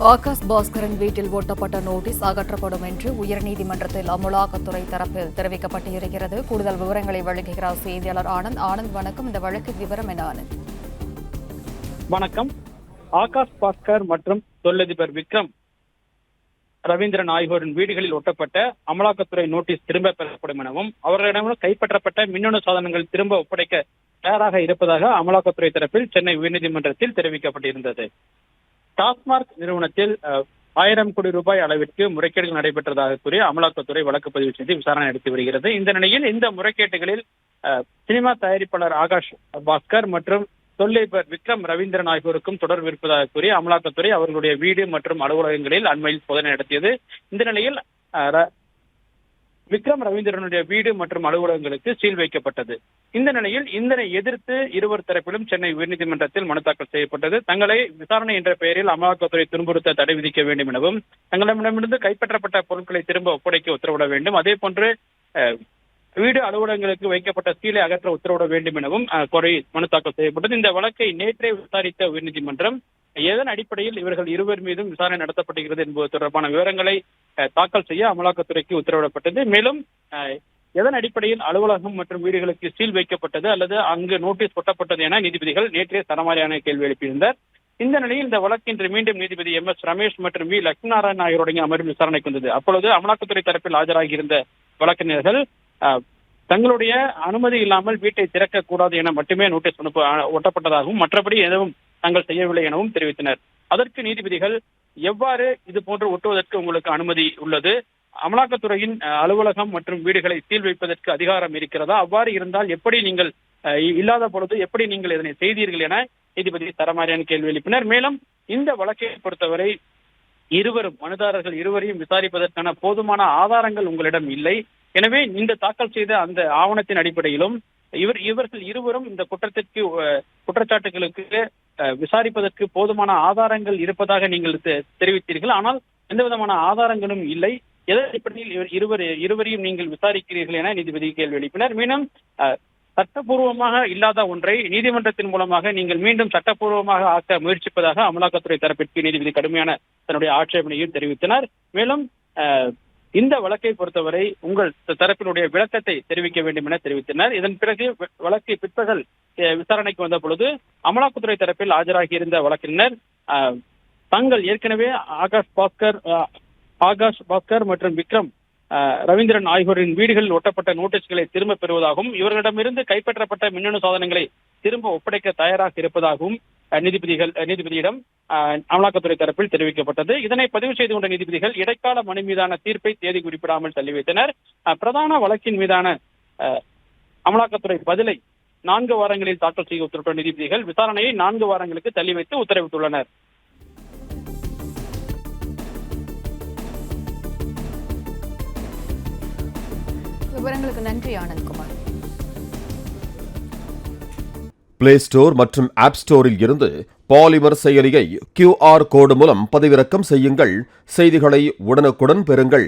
ஆகாஷ் பாஸ்கரன் வீட்டில் ஒட்டப்பட்ட நோட்டீஸ் அகற்றப்படும் என்று உயர்நீதிமன்றத்தில் அமலாக்கத்துறை தரப்பில் தெரிவிக்கப்பட்டிருக்கிறது. கூடுதல் விவரங்களை வழங்குகிறார் செய்தியாளர் ஆனந்த். ஆனந்த், வணக்கம். இந்த வழக்கின் விவரம் என்ன? ஆனந்த், வணக்கம். ஆகாஷ் பாஸ்கர் மற்றும் தொழிலதிபர் விக்ரம் ரவீந்திரன் ஆகியோரின் வீடுகளில் ஒட்டப்பட்ட அமலாக்கத்துறை நோட்டீஸ் திரும்ப பெறப்படும் எனவும் அவர்களிடம் கைப்பற்றப்பட்ட மின்னணு சாதனங்கள் திரும்ப ஒப்படைக்க தயாராக இருப்பதாக அமலாக்கத்துறை தரப்பில் சென்னை உயர்நீதிமன்றத்தில் தெரிவிக்கப்பட்டிருந்தது. டாஸ்மாக் நிறுவனத்தில் 1000 கோடி ரூபாய் அளவிற்கு முறைகேடுகள் நடைபெற்றதாக கூறி அமலாக்கத்துறை வழக்கு பதிவு செய்து விசாரணை நடத்தி வருகிறது. இந்த நிலையில் இந்த முறைகேடுகளில் சினிமா தயாரிப்பாளர் ஆகாஷ் பாஸ்கர் மற்றும் தொழிலதிபர் விக்ரம் ரவீந்திரன் ஆகியோருக்கும் தொடர்பு இருப்பதாக கூறி அமலாக்கத்துறை அவர்களுடைய வீடு மற்றும் அலுவலகங்களில் அண்மையில் சோதனை நடத்தியது. இந்த நிலையில் விக்ரம் ரவீந்திரனுடைய வீடு மற்றும் அலுவலகங்களுக்கு சீல் வைக்கப்பட்டது. இந்த நிலையில் இதனை எதிர்த்து இருவர் தரப்பிலும் சென்னை உயர்நீதிமன்றத்தில் மனு தாக்கல் செய்யப்பட்டது. தங்களை விசாரணை என்ற பெயரில் அமலாக்கத்துறை துன்புறுத்த தடை விதிக்க வேண்டும் எனவும் தங்களிடமிருந்து கைப்பற்றப்பட்ட பொருட்களை திரும்ப ஒப்படைக்க உத்தரவிட வேண்டும், அதே போன்று வீடு அலுவலகங்களுக்கு வைக்கப்பட்ட சீலை அகற்ற உத்தரவிட வேண்டும் எனவும் கோரி மனு தாக்கல் செய்யப்பட்டது. இந்த வழக்கை நேற்றே விசாரித்த உயர்நீதிமன்றம் எதன் அடிப்படையில் இவர்கள் இருவர் மீதும் விசாரணை நடத்தப்படுகிறது என்பது தொடர்பான விவரங்களை தாக்கல் செய்ய அமலாக்கத்துறைக்கு உத்தரவிடப்பட்டது. மேலும் எதன் அடிப்படையில் அலுவலகம் மற்றும் வீடுகளுக்கு சீல் வைக்கப்பட்டது அல்லது அங்கு நோட்டீஸ் ஒட்டப்பட்டது என நீதிபதிகள் நேற்றே சரமாரியான கேள்வி எழுப்பியிருந்தார். இந்த நிலையில் இந்த வழக்கு இன்று மீண்டும் நீதிபதி MS ரமேஷ் மற்றும் V லட்சுமி நாராயணன் ஆகியோருடைய அமர்வில் விசாரணைக்கு வந்தது. அப்பொழுது அமலாக்கத்துறை தரப்பில் ஆஜராகியிருந்த வழக்கறிஞர்கள் தங்களுடைய அனுமதி இல்லாமல் வீட்டை திறக்கக்கூடாது என மட்டுமே நோட்டீஸ் ஒட்டப்பட்டதாகவும் மற்றபடி எதுவும் தாங்கள் செய்யவில்லை எனவும் தெரிவித்தனர். அதற்கு நீதிபதிகள் எவ்வாறு இது போன்று ஒட்டுவதற்கு உங்களுக்கு அனுமதி உள்ளது, அமலாக்கத்துறையின் அலுவலகம் மற்றும் வீடுகளை சீல் வைப்பதற்கு அதிகாரம் இருக்கிறதா, அவ்வாறு இருந்தால் எப்படி நீங்கள் இல்லாத பொழுது எப்படி நீங்கள் இதனை செய்தீர்கள் என நீதிபதி தரமாரியான கேள்வி எழுப்பினர். மேலும் இந்த வழக்கை பொறுத்தவரை மனுதாரர்கள் இருவரையும் விசாரிப்பதற்கான போதுமான ஆதாரங்கள் உங்களிடம் இல்லை, எனவே இந்த தாக்கல் செய்த அந்த ஆவணத்தின் அடிப்படையிலும் இவர்கள் இருவரும் இந்த குற்றச்சாட்டுகளுக்கு விசாரிப்பதற்கு போதுமான ஆதாரங்கள் இருப்பதாக நீங்கள் தெரிவித்தீர்கள், ஆனால் எந்த விதமான ஆதாரங்களும் இல்லை, எதன் அடிப்படையில் இருவரையும் நீங்கள் விசாரிக்கிறீர்கள் என நீதிபதி கேள்வி எழுப்பினர். மீண்டும் சட்டப்பூர்வமாக இல்லாத ஒன்றை நீதிமன்றத்தின் மூலமாக நீங்கள் மீண்டும் சட்டப்பூர்வமாக ஆக்க முயற்சிப்பதாக அமலாக்கத்துறை தரப்பிற்கு நீதிபதி கடுமையான தன்னுடைய ஆட்சேபனையும் தெரிவித்தனர். மேலும் இந்த வழக்கை பொறுத்தவரை உங்கள் தரப்பினுடைய விளக்கத்தை தெரிவிக்க வேண்டும் என தெரிவித்தனர். இதன் பிறகு வழக்கு பிற்பகல் விசாரணைக்கு வந்த பொழுது அமலாக்கத்துறை தரப்பில் ஆஜராகியிருந்த வழக்கறிஞர் தாங்கள் ஏற்கனவே ஆகாஷ் பாஸ்கர் மற்றும் விக்ரம் ரவீந்திரன் ஆகியோரின் வீடுகளில் ஒட்டப்பட்ட நோட்டீஸ்களை திரும்ப பெறுவதாகவும் இவர்களிடமிருந்து கைப்பற்றப்பட்ட மின்னணு சாதனங்களை திரும்ப ஒப்படைக்க தயாராக இருப்பதாகவும் நீதிபதியிடம் அமலாக்கத்துறை தரப்பில் தெரிவிக்கப்பட்டது. இதனை பதிவு செய்து கொண்ட நீதிபதிகள் இடைக்கால மனு மீதான தீர்ப்பை தேதி குறிப்பிடாமல் தள்ளி வைத்தனர். பிரதான வழக்கின் மீதான அமலாக்கத்துறை பதிலை 4 வாரங்களில் தாக்கல் செய்ய உத்தரவிட்ட நீதிபதிகள் விசாரணையை 4 வாரங்களுக்கு தள்ளி வைத்து உத்தரவிட்டுள்ளனர். விவரங்களுக்கு நன்றி ஆனந்த்குமார். பிளே ஸ்டோர் மற்றும் ஆப் ஸ்டோரில் இருந்து பாலிமர் செயலியை QR கோடு மூலம் பதிவிறக்கம் செய்யுங்கள். செய்திகளை உடனுக்குடன் பெறுங்கள்.